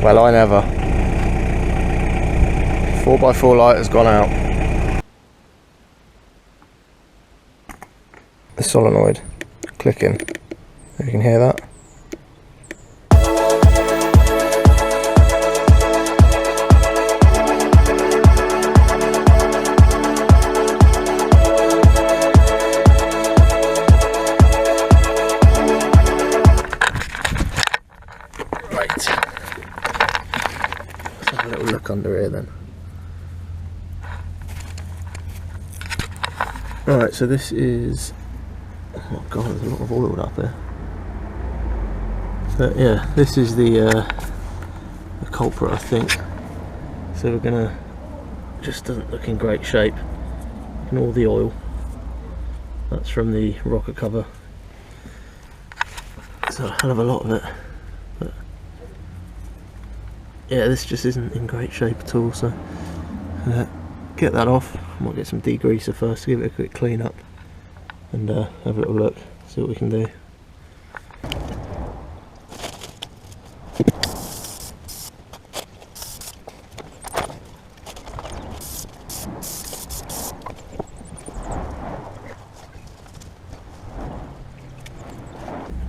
Well, I never. 4x4 light has gone out. The solenoid clicking. You can hear that. Right. Let's have a little look under here then. Right, so this is, oh god, there's a lot of oil up there. But yeah, this is the culprit, I think. So we're gonna, just doesn't look in great shape. Ignore the oil. That's from the rocker cover. There's a hell of a lot of it. But yeah, this just isn't in great shape at all. So get that off. I might get some degreaser first to give it a quick clean up and have a little look, see what we can do.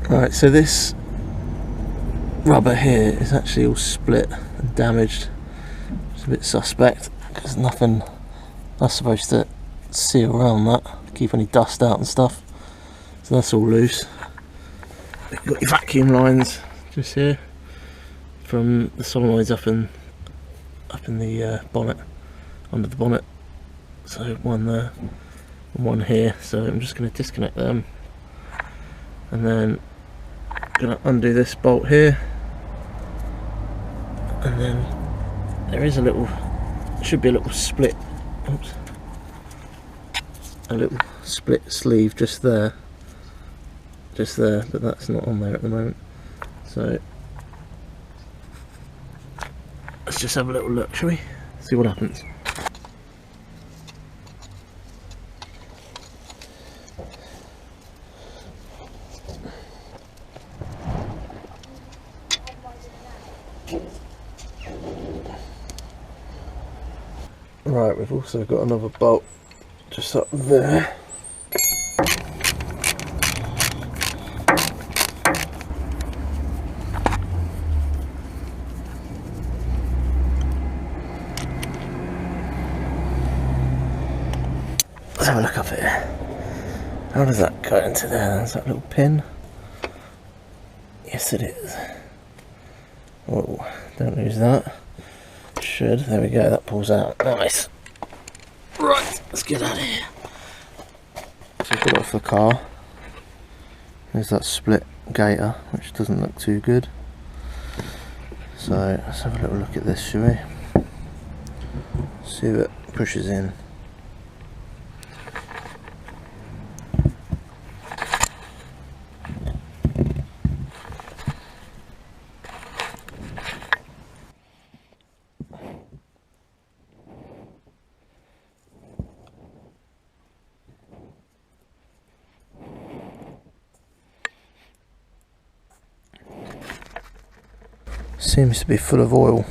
Right, so this rubber here is actually all split and damaged. It's a bit suspect because nothing that's supposed to seal around that, keep any dust out and stuff. So that's all loose. You've got your vacuum lines just here from the solenoids up in the bonnet, under the bonnet. So one there and one here. So I'm just going to disconnect them, and then going to undo this bolt here, and then there is a little, should be a little split. Oops. A little split sleeve just there, but that's not on there at the moment. So let's just have a little look, shall we? See what happens. Right, we've also got another bolt just up there. Let's have a look up here. How does that go into there? There's that little pin. Yes, it is. Oh, don't lose that. Should. There we go. That pulls out. Nice. Right, let's get out of here. So get it off the car. There's that split gator, which doesn't look too good. So let's have a little look at this, shall we? See if it pushes in. Seems to be full of oil.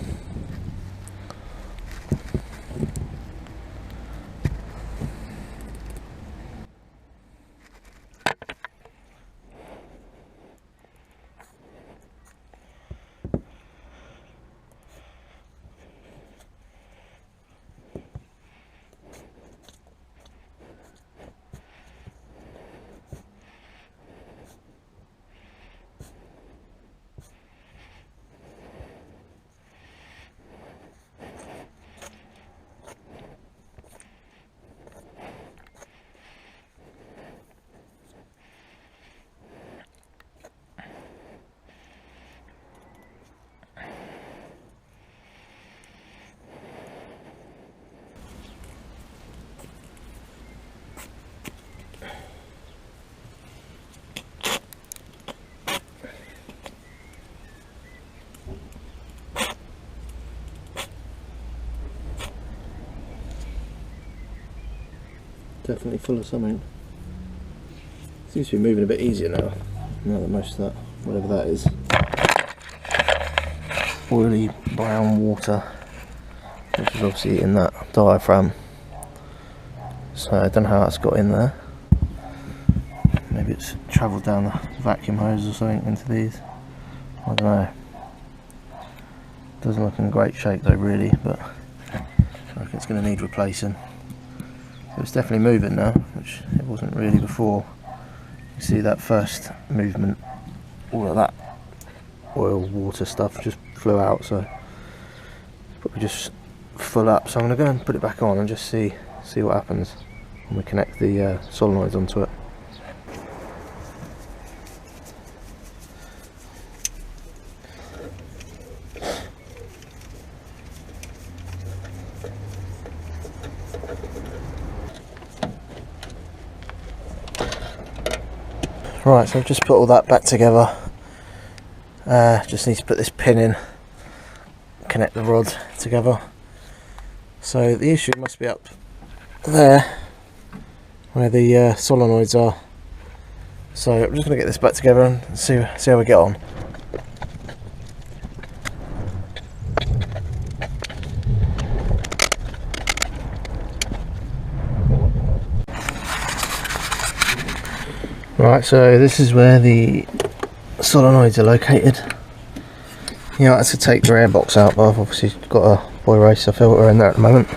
Definitely full of something. Seems to be moving a bit easier now that most of that, whatever that is, oily brown water, which is obviously in that diaphragm. So I don't know how that's got in there. Maybe it's travelled down the vacuum hose or something into these. I don't know. Doesn't look in great shape though, really, but I reckon it's going to need replacing. So it's definitely moving now, which it wasn't really before. You see that first movement, all of that oil, water stuff just flew out, so probably just full up. So I'm going to go and put it back on and just see what happens when we connect the solenoids onto it. Right, so I've just put all that back together. Just need to put this pin in, connect the rod together. So the issue must be up there, where the solenoids are. So I'm just going to get this back together and see how we get on. Right, so this is where the solenoids are located. I had to take the air box out, but I've obviously got a boy racer filter in there at the moment.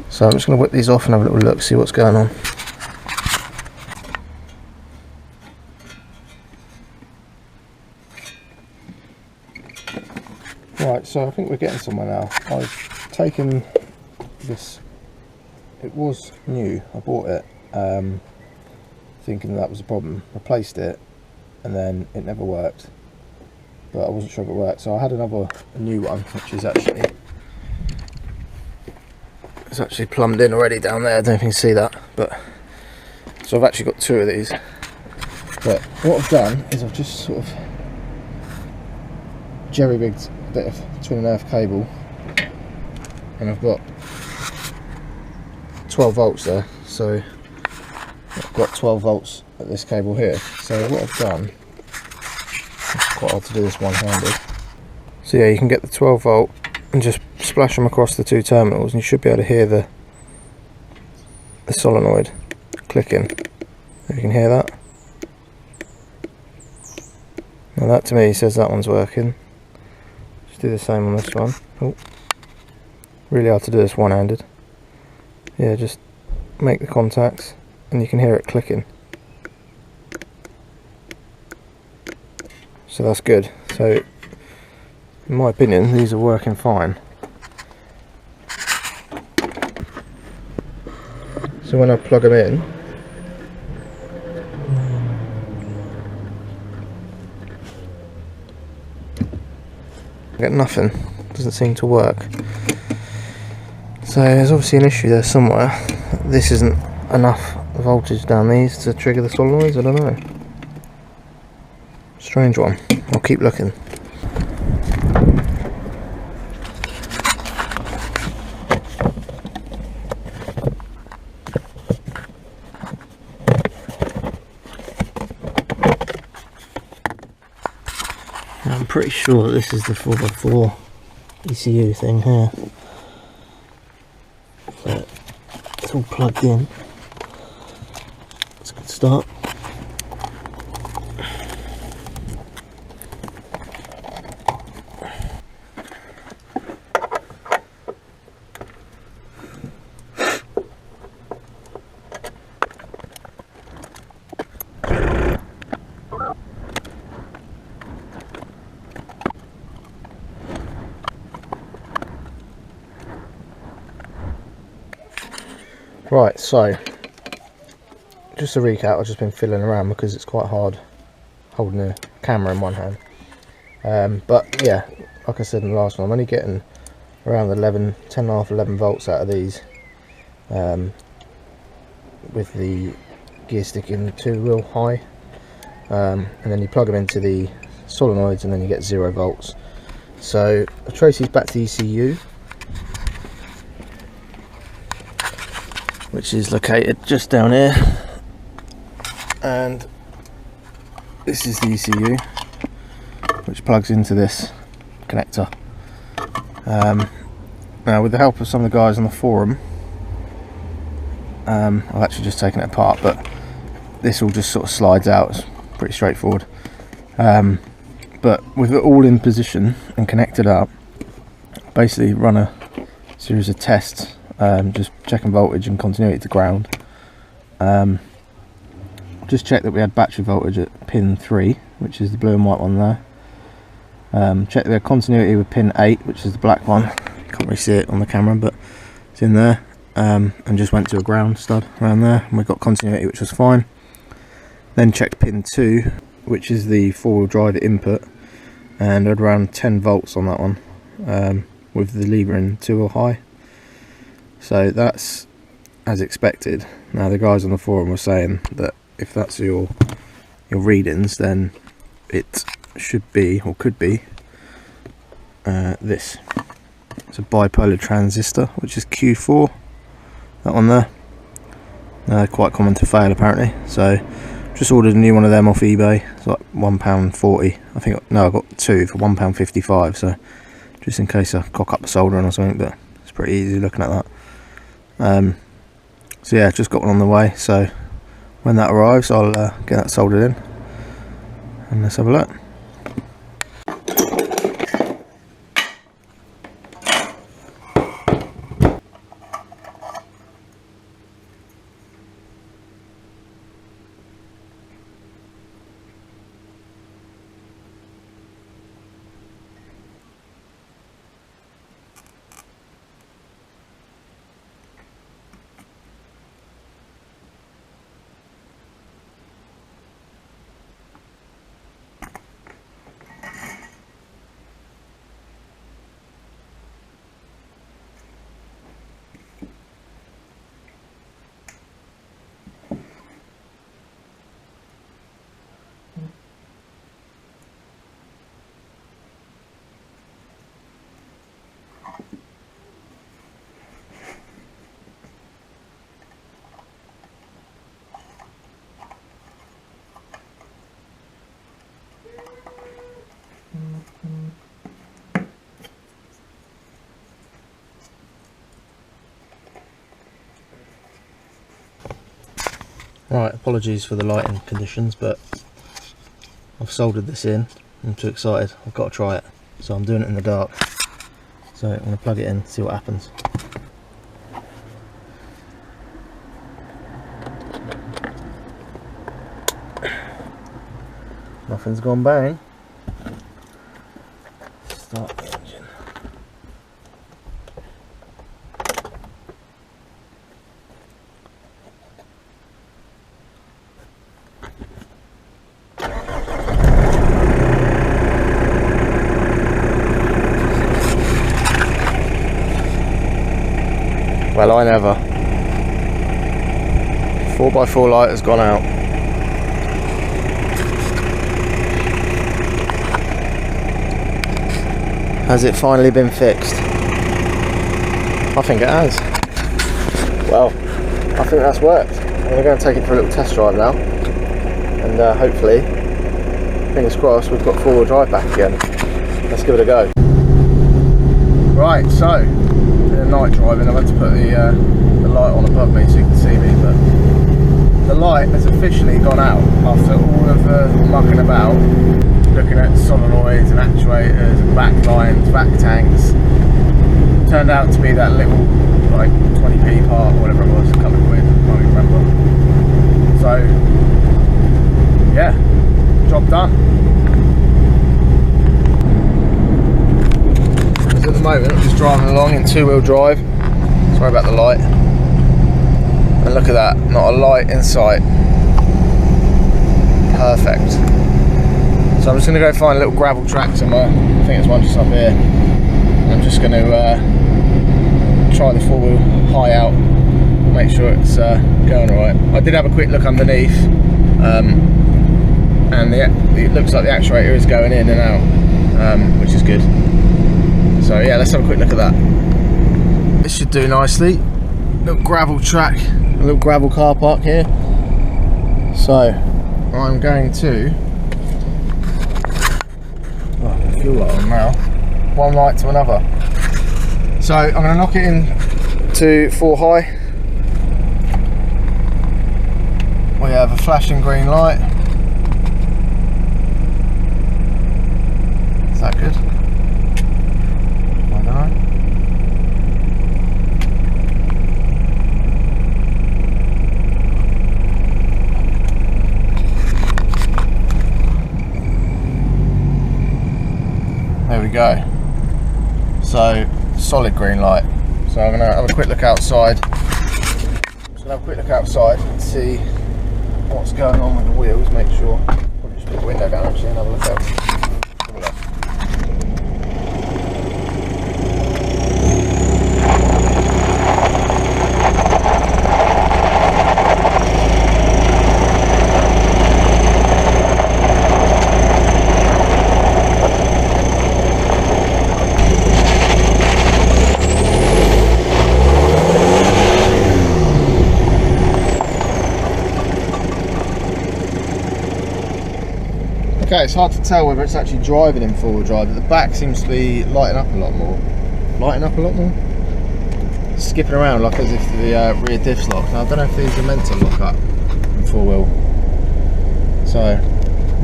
So I'm just going to whip these off and have a little look, see what's going on. Right, so I think we're getting somewhere now. I've taken this, it was new, I bought it thinking that was a problem, replaced it, and then it never worked, but I wasn't sure if it worked, so I had a new one, which is actually plumbed in already down there. I don't know if you can see that, but so I've actually got two of these. But what I've done is I've just sort of jerry-rigged a bit of twin and earth cable, and I've got 12 volts there, so I've got 12 volts at this cable here. So what I've done, it's quite hard to do this one-handed. So yeah, you can get the 12 volt and just splash them across the two terminals, and you should be able to hear the solenoid clicking. If you can hear that. Now that to me says that one's working. Just do the same on this one. Oh, really hard to do this one-handed. Yeah, just make the contacts and you can hear it clicking. So that's good. So in my opinion, these are working fine. So when I plug them in, I get nothing. Doesn't seem to work. So there's obviously an issue there somewhere. This isn't enough voltage down these to trigger the solenoids. I don't know. Strange one. I'll keep looking. I'm pretty sure that this is the 4x4 ECU thing here. But it's all plugged in. That's a good start. Right, so just to recap, I've just been fiddling around because it's quite hard holding a camera in one hand. But yeah, like I said in the last one, I'm only getting around 10.5, 11 volts out of these with the gear stick in too real high. And then you plug them into the solenoids and then you get 0 volts. So I'll trace these back to the ECU, which is located just down here, and this is the ECU which plugs into this connector. Now with the help of some of the guys on the forum, I've actually just taken it apart, but this all just sort of slides out. It's pretty straightforward. But with it all in position and connected up, basically run a series of tests, just checking voltage and continuity to ground. Just check that we had battery voltage at pin 3, which is the blue and white one there. Check that we had continuity with pin 8, which is the black one. Can't really see it on the camera, but it's in there. And just went to a ground stud around there, and we got continuity, which was fine. Then checked pin 2, which is the 4-wheel drive input, and I had around 10 volts on that one, with the lever in 2-wheel high. So that's as expected. Now the guys on the forum were saying that if that's your readings, then it should be, or could be, this. It's a bipolar transistor, which is Q4. That one there. Quite common to fail apparently. So just ordered a new one of them off eBay. It's like £1.40. I think, no, I got 2 for £1.55. So just in case I cock up the soldering or something, but it's pretty easy looking at that. So yeah, just got one on the way. So when that arrives, I'll get that soldered in, and let's have a look. Right, apologies for the lighting conditions, but I've soldered this in. I'm too excited, I've got to try it. So I'm doing it in the dark. So I'm going to plug it in, see what happens. Nothing's gone bang. Start the engine. Well, I never. 4x4 light has gone out. Has it finally been fixed? I think it has. Well, I think that's worked. I'm going to go and take it for a little test drive now. And hopefully, fingers crossed, we've got 4-wheel drive back again. Let's give it a go. Right, so night driving, I've had to put the light on above me so you can see me, but the light has officially gone out after all of the mucking about, looking at solenoids and actuators and back lines, back tanks. Turned out to be that little like 20p part or whatever it was, a couple of quid, can't even remember. So yeah, job done. At the moment I'm just driving along in 2-wheel drive. Sorry about the light. And look at that, not a light in sight. Perfect. So I'm just going to go find a little gravel track somewhere. I think there's one just up here. I'm just going to try the 4-wheel high out, make sure it's going alright. I did have a quick look underneath, and it looks like the actuator is going in and out, which is good. So yeah, let's have a quick look at that. This should do nicely. Little gravel track, a little gravel car park here. So I'm going to, oh, I can feel that on now. one light to another. So I'm going to knock it in to 4 high. We have a flashing green light. Is that good? I don't know. There we go. So solid green light. So I'm going to have a quick look outside. And see what's going on with the wheels. Make sure. Probably just put the window down actually and have a look out. Have a look. Okay, it's hard to tell whether it's actually driving in four-wheel drive, but the back seems to be lighting up a lot more. Skipping around like as if the rear diff's locked. Now, I don't know if these are meant to lock up in four-wheel. So,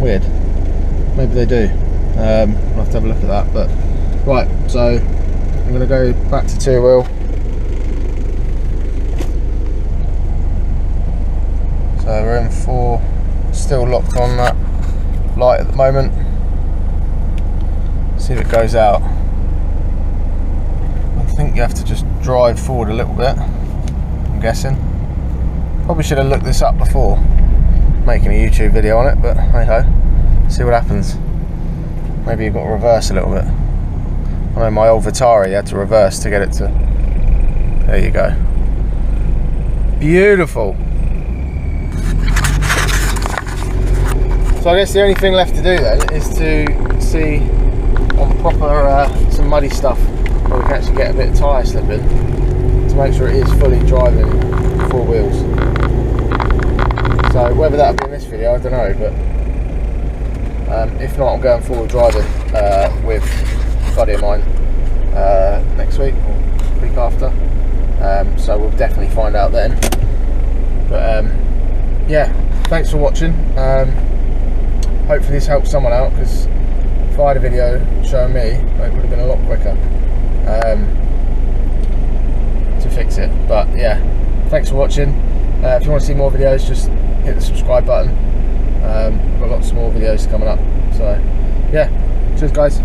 weird. Maybe they do. I'll have to have a look at that. But right, so I'm going to go back to two-wheel. So we're in 4, still locked on that light at the moment. See if it goes out. I think you have to just drive forward a little bit, I'm guessing. Probably should have looked this up before making a YouTube video on it, but hey ho, see what happens. Maybe you've got to reverse a little bit. I know my old Vitara, you had to reverse to get it to, there you go. Beautiful. So I guess the only thing left to do then is to see on proper some muddy stuff where we can actually get a bit of tyre slipping to make sure it is fully driving 4 wheels. So whether that'll be in this video, I don't know, but if not, I'm going forward driving with a buddy of mine next week or week after. So we'll definitely find out then. But yeah, thanks for watching. Hopefully this helps someone out, because if I had a video showing me, it would have been a lot quicker to fix it. But yeah, thanks for watching. If you want to see more videos, just hit the subscribe button. We've got lots more videos coming up. So yeah, cheers guys.